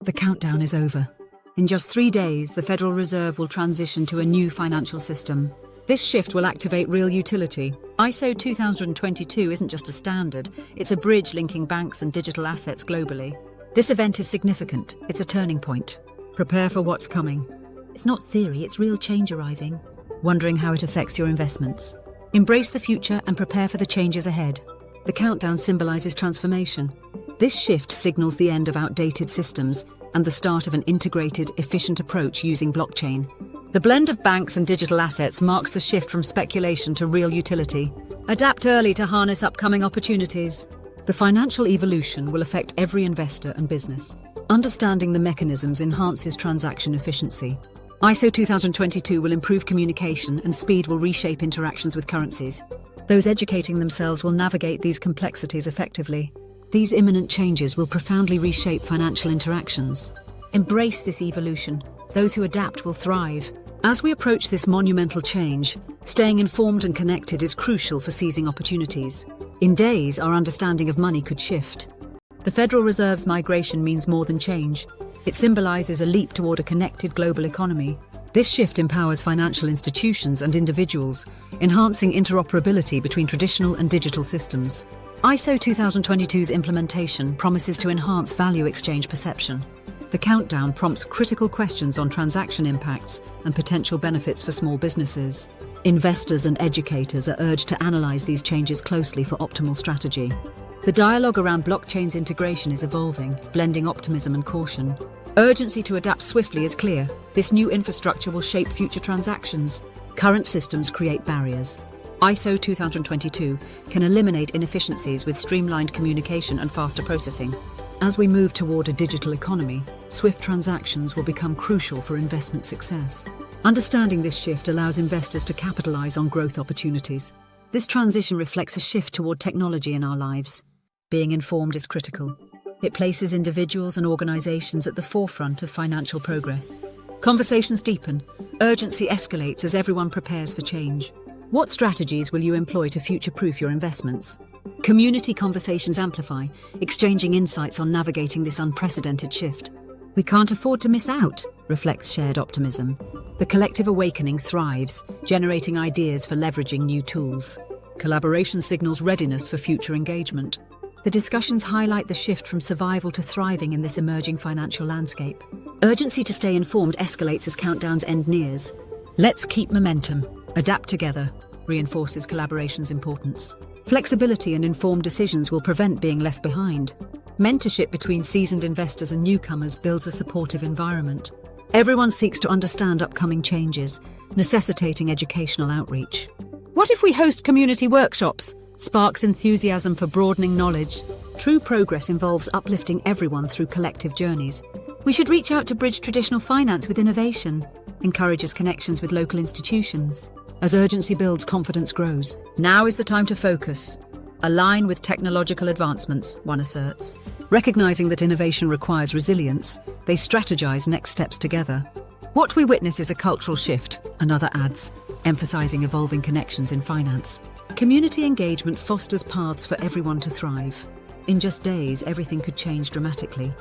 The countdown is over. In just 3 days, the Federal Reserve will transition to a new financial system. This shift will activate real utility. ISO 2022 isn't just a standard, it's a bridge linking banks and digital assets globally. This event is significant. It's a turning point. Prepare for what's coming. It's not theory, it's real change arriving. Wondering how it affects your investments? Embrace the future and prepare for the changes ahead. The countdown symbolizes transformation. This shift signals the end of outdated systems and the start of an integrated, efficient approach using blockchain. The blend of banks and digital assets marks the shift from speculation to real utility. Adapt early to harness upcoming opportunities. The financial evolution will affect every investor and business. Understanding the mechanisms enhances transaction efficiency. ISO 2022 will improve communication and speed will reshape interactions with currencies. Those educating themselves will navigate these complexities effectively. These imminent changes will profoundly reshape financial interactions. Embrace this evolution. Those who adapt will thrive. As we approach this monumental change, staying informed and connected is crucial for seizing opportunities. In days, our understanding of money could shift. The Federal Reserve's migration means more than change. It symbolizes a leap toward a connected global economy. This shift empowers financial institutions and individuals, enhancing interoperability between traditional and digital systems. ISO 2022's implementation promises to enhance value exchange perception. The countdown prompts critical questions on transaction impacts and potential benefits for small businesses. Investors and educators are urged to analyze these changes closely for optimal strategy. The dialogue around blockchain's integration is evolving, blending optimism and caution. Urgency to adapt swiftly is clear. This new infrastructure will shape future transactions. Current systems create barriers. ISO 2022 can eliminate inefficiencies with streamlined communication and faster processing. As we move toward a digital economy, swift transactions will become crucial for investment success. Understanding this shift allows investors to capitalize on growth opportunities. This transition reflects a shift toward technology in our lives. Being informed is critical. It places individuals and organizations at the forefront of financial progress. Conversations deepen. Urgency escalates as everyone prepares for change. What strategies will you employ to future-proof your investments? Community conversations amplify, exchanging insights on navigating this unprecedented shift. We can't afford to miss out, reflects shared optimism. The collective awakening thrives, generating ideas for leveraging new tools. Collaboration signals readiness for future engagement. The discussions highlight the shift from survival to thriving in this emerging financial landscape. Urgency to stay informed escalates as countdown's end nears. Let's keep momentum. Adapt together reinforces collaboration's importance. Flexibility and informed decisions will prevent being left behind. Mentorship between seasoned investors and newcomers builds a supportive environment. Everyone seeks to understand upcoming changes, necessitating educational outreach. What if we host community workshops? Sparks enthusiasm for broadening knowledge. True progress involves uplifting everyone through collective journeys. We should reach out to bridge traditional finance with innovation. Encourages connections with local institutions. As urgency builds, confidence grows. Now is the time to focus. Align with technological advancements, one asserts. Recognizing that innovation requires resilience, they strategize next steps together. What we witness is a cultural shift, another adds, emphasizing evolving connections in finance. Community engagement fosters paths for everyone to thrive. In just days, everything could change dramatically.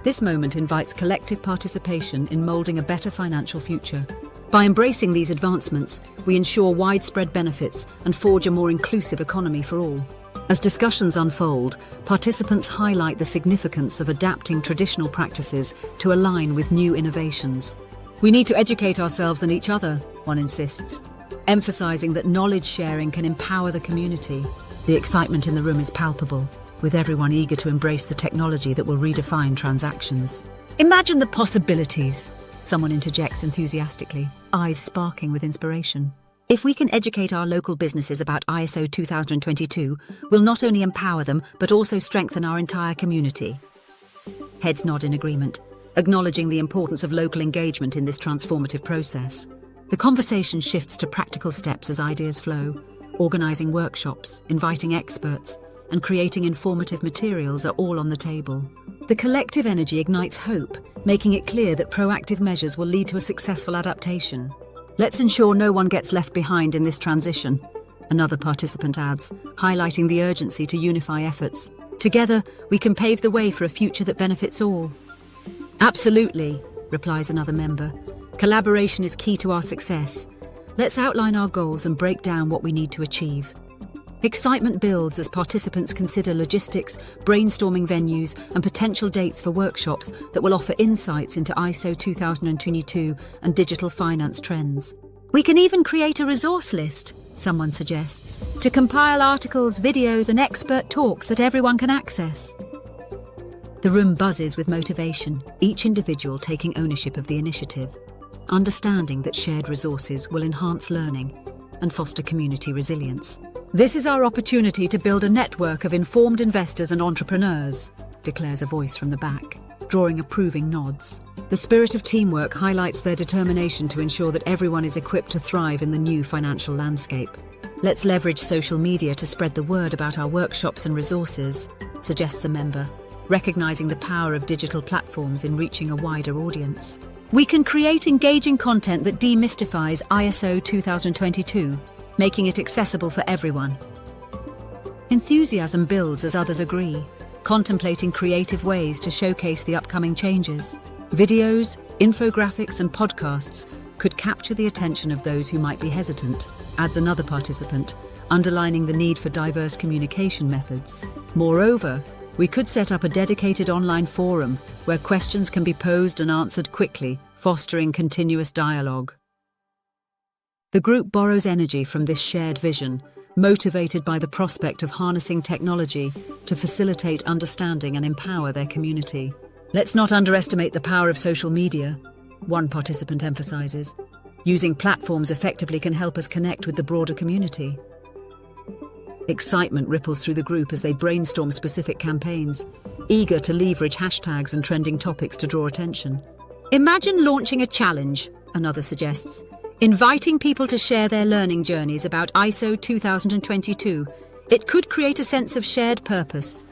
This moment invites collective participation in molding a better financial future. By embracing these advancements, we ensure widespread benefits and forge a more inclusive economy for all. As discussions unfold, participants highlight the significance of adapting traditional practices to align with new innovations. We need to educate ourselves and each other, one insists, emphasizing that knowledge sharing can empower the community. The excitement in the room is palpable, with everyone eager to embrace the technology that will redefine transactions. Imagine the possibilities, someone interjects enthusiastically, eyes sparking with inspiration. If we can educate our local businesses about ISO 2022, we'll not only empower them, but also strengthen our entire community. Heads nod in agreement, acknowledging the importance of local engagement in this transformative process. The conversation shifts to practical steps as ideas flow. Organizing workshops, inviting experts, and creating informative materials are all on the table. The collective energy ignites hope, making it clear that proactive measures will lead to a successful adaptation. Let's ensure no one gets left behind in this transition, another participant adds, highlighting the urgency to unify efforts. Together, we can pave the way for a future that benefits all. Absolutely, replies another member. Collaboration is key to our success. Let's outline our goals and break down what we need to achieve. Excitement builds as participants consider logistics, brainstorming venues, and potential dates for workshops that will offer insights into ISO 2022 and digital finance trends. We can even create a resource list, someone suggests, to compile articles, videos, and expert talks that everyone can access. The room buzzes with motivation, each individual taking ownership of the initiative, understanding that shared resources will enhance learning and foster community resilience. This is our opportunity to build a network of informed investors and entrepreneurs, declares a voice from the back, drawing approving nods. The spirit of teamwork highlights their determination to ensure that everyone is equipped to thrive in the new financial landscape. Let's leverage social media to spread the word about our workshops and resources, suggests a member, recognizing the power of digital platforms in reaching a wider audience. We can create engaging content that demystifies ISO 2022, making it accessible for everyone. Enthusiasm builds as others agree, contemplating creative ways to showcase the upcoming changes. Videos, infographics, and podcasts could capture the attention of those who might be hesitant, adds another participant, underlining the need for diverse communication methods. Moreover, we could set up a dedicated online forum where questions can be posed and answered quickly, fostering continuous dialogue. The group borrows energy from this shared vision, motivated by the prospect of harnessing technology to facilitate understanding and empower their community. Let's not underestimate the power of social media, one participant emphasizes. Using platforms effectively can help us connect with the broader community. Excitement ripples through the group as they brainstorm specific campaigns, eager to leverage hashtags and trending topics to draw attention. Imagine launching a challenge, another suggests, inviting people to share their learning journeys about ISO 2022. It could create a sense of shared purpose.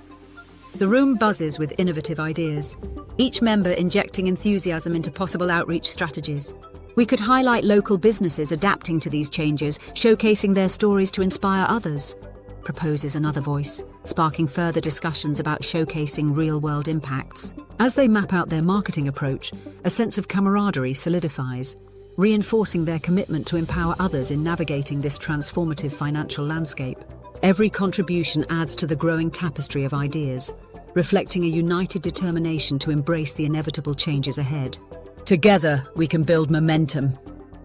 The room buzzes with innovative ideas, each member injecting enthusiasm into possible outreach strategies. We could highlight local businesses adapting to these changes, showcasing their stories to inspire others, proposes another voice, sparking further discussions about showcasing real-world impacts. As they map out their marketing approach, a sense of camaraderie solidifies, reinforcing their commitment to empower others in navigating this transformative financial landscape. Every contribution adds to the growing tapestry of ideas, reflecting a united determination to embrace the inevitable changes ahead. Together, we can build momentum,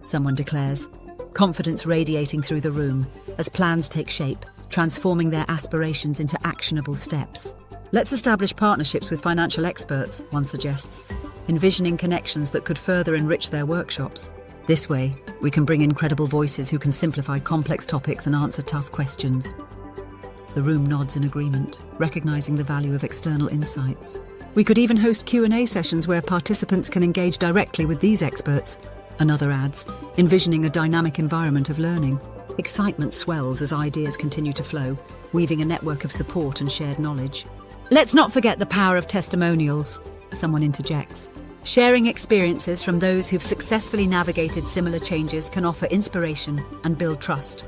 someone declares, confidence radiating through the room as plans take shape, transforming their aspirations into actionable steps. Let's establish partnerships with financial experts, one suggests, envisioning connections that could further enrich their workshops. This way, we can bring in credible voices who can simplify complex topics and answer tough questions. The room nods in agreement, recognizing the value of external insights. We could even host Q&A sessions where participants can engage directly with these experts, another adds, envisioning a dynamic environment of learning. Excitement swells as ideas continue to flow, weaving a network of support and shared knowledge. Let's not forget the power of testimonials, someone interjects. Sharing experiences from those who've successfully navigated similar changes can offer inspiration and build trust.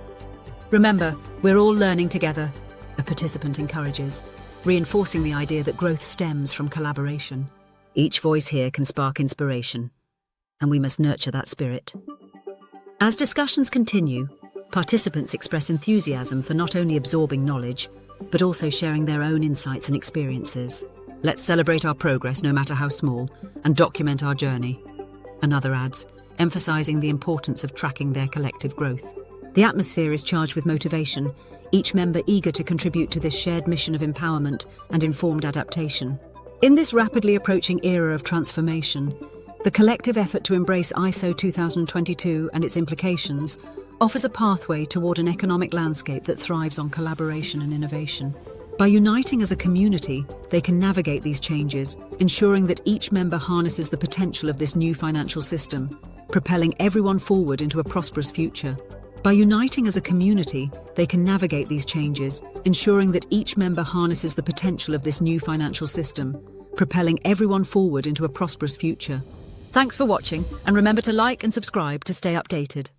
Remember, we're all learning together, a participant encourages, reinforcing the idea that growth stems from collaboration. Each voice here can spark inspiration, and we must nurture that spirit. As discussions continue, participants express enthusiasm for not only absorbing knowledge, but also sharing their own insights and experiences. Let's celebrate our progress, no matter how small, and document our journey, another adds, emphasizing the importance of tracking their collective growth. The atmosphere is charged with motivation, each member eager to contribute to this shared mission of empowerment and informed adaptation. In this rapidly approaching era of transformation, the collective effort to embrace ISO 2022 and its implications offers a pathway toward an economic landscape that thrives on collaboration and innovation. By uniting as a community, they can navigate these changes, ensuring that each member harnesses the potential of this new financial system, propelling everyone forward into a prosperous future. By uniting as a community, they can navigate these changes, ensuring that each member harnesses the potential of this new financial system, propelling everyone forward into a prosperous future. Thanks for watching, and remember to like and subscribe to stay updated.